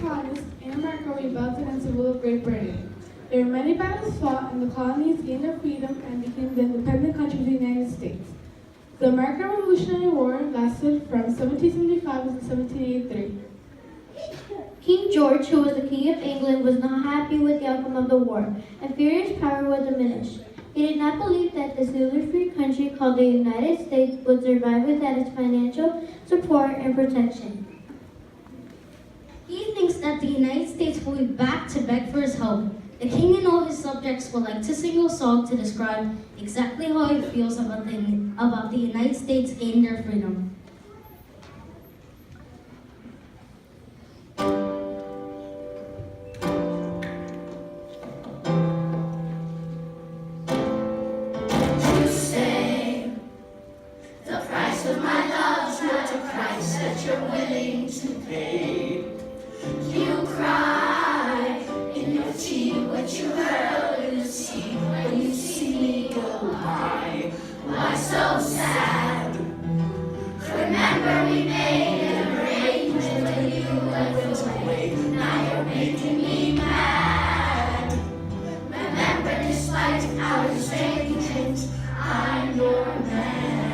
colonists in America rebelled against the rule of Great Britain. There were many battles fought, and the colonies gained their freedom and became the independent country of the United States. The American Revolutionary War lasted from 1775 to 1783. King George, who was the King of England, was not happy with the outcome of the war, and feared his power would diminish. He did not believe that this newly free country called the United States would survive without its financial support and protection. He thinks that the United States will be back to beg for his help. The king and all his subjects would like to sing a song to describe exactly how he feels about the United States gaining their freedom. You say the price of my love's not a price that you're willing to pay. You cry in your tea what you hurl in the sea when you see me go by. Why so sad? Remember we made an arrangement when you went away. Now you're making me mad. Remember, despite our estrangement, I'm your man.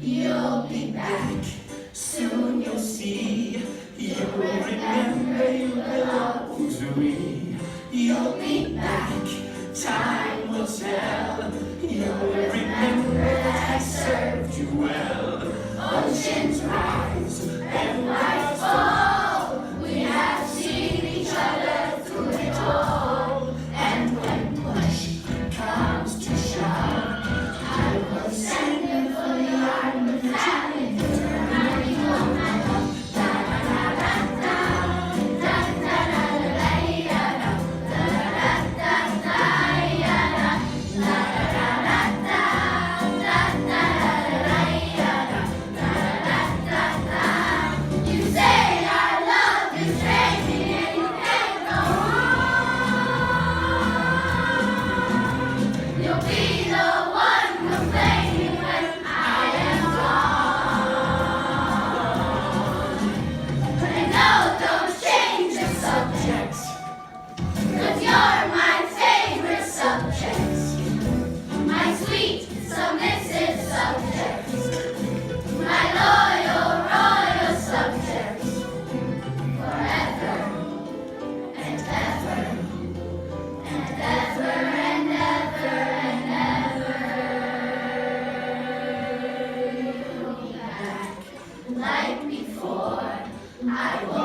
You'll be back, soon you'll see. You'll remember you belong to me. You'll be back, time will tell. You'll remember that I served you well. Oceans rise and lights fall. We have seen each other through it all. And when push comes to shove, I will send you for the armed battalion. Turn you on my love. Like before, I will